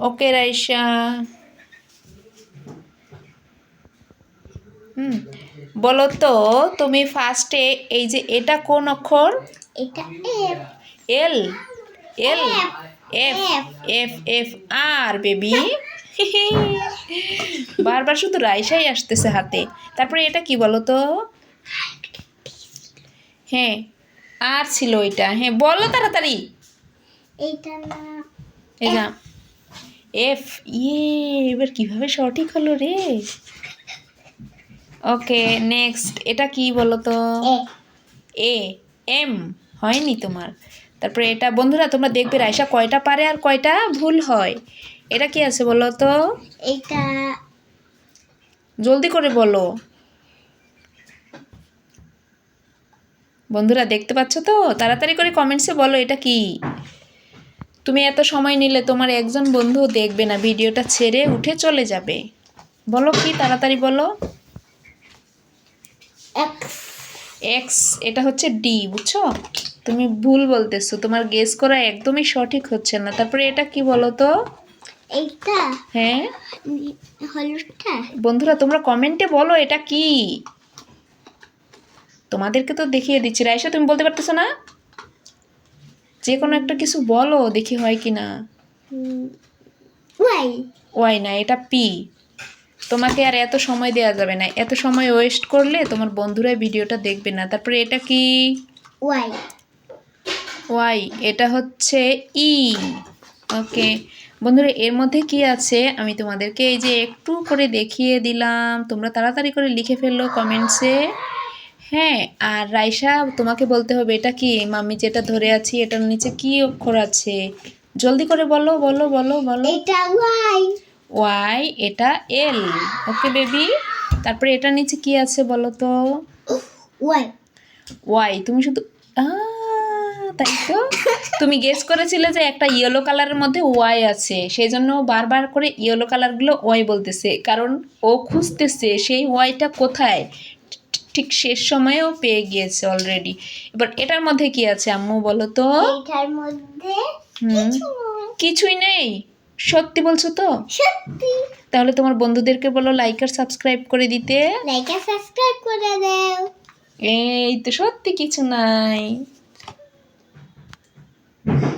ওকে রাইসা। বলো তো তুমি ফার্স্টে এই যে এটা কোন অক্ষর? এটা এফ। এল। এল। F. F F R baby. বারবার শুধু রাইসাই আসতেছে হাতে। তারপরে এটা কি বলো তো? হ্যাঁ আর ছিল এটা। হ্যাঁ বলো তাড়াতাড়ি। এটা না এই যা এফ। এবার কিভাবে সঠিক হলো রে? ওকে নেক্সট এটা কি বলো তো? এ। এম হয়নি তোমার। তারপরে এটা বন্ধুরা তোমরা দেখবে রাইসা কয়টা পারে আর কয়টা ভুল হয়। এটা কি আছে বলো তো? এটা জলদি করে বলো বন্ধুরা, দেখতে পাচ্ছ তো? তাড়াতাড়ি করে কমেন্টসে বলো এটা কি। তুমি এত সময় নিলে তোমার একজন বন্ধু দেখবে না, ভিডিওটা ছেড়ে উঠে চলে যাবে। বলো কি, তাড়াতাড়ি বলো। এক্স। এক্স। এটা হচ্ছে ডি, বুঝছো? তুমি ভুল বলতেছো, তোমার গেস করা একদমই সঠিক হচ্ছে না। তারপরে এটা কি বলো তো? এইটা হ্যাঁ হলুদটা। বন্ধুরা তোমরা কমেন্টে বলো এটা কি। তোমাদেরকে তো দেখিয়ে দিচ্ছি। রাইসা তুমি বলতে পারতেছো না? যে কোনো একটা কিছু বলো, দেখি হয় কি না। ওয়াই। ওয়াই না, এটা পি। তোমাকে আর এত সময় দেওয়া যাবে না, এত সময় ওয়েস্ট করলে তোমার বন্ধুরা ভিডিওটা দেখবে না। তারপরে এটা কি? ওয়াই। ওয়াই। এটা হচ্ছে ই। ওকে বন্ধুরা, এর মধ্যে কি আছে আমি তোমাদেরকে এই যে একটু করে দেখিয়ে দিলাম, তোমরা তাড়াতাড়ি করে লিখে ফেললো কমেন্টসে। হ্যাঁ আর রাইসা তোমাকে বলতে হবে এটা কি। মাম্মি যেটা ধরে আছি এটার নিচে কি অক্ষর আছে? জলদি করে বলো বলো বলো বলো। এটা ওয়াই। ওয়াই। এটা এল। Okay baby. তারপরে এটার নিচে কি আছে বলো তো? ওয়াই। ওয়াই। তুমি শুধু তাই তো তুমি গেস করেছিলে যে একটা ইয়েলো কালারের মধ্যে ওয়াই আছে, সেই জন্য বারবার করে ইয়েলো কালারগুলো ওয়াই বলতেছে, কারণ ও খুঁজতেছে সেই ওয়াইটা কোথায়। ঠিক শেষ সময়েও পেয়ে গিয়েছে অলরেডি। এবার এটার মধ্যে কি আছে আম্মু বলো তো? এটার মধ্যে কিছুই নেই। সত্যি বলছো তো? সত্যি। তাহলে তোমার বন্ধুদেরকে বলো লাইক আর সাবস্ক্রাইব করে দিতে। লাইক আর সাবস্ক্রাইব করে দাও। এই তো সত্যি কিছু নাই।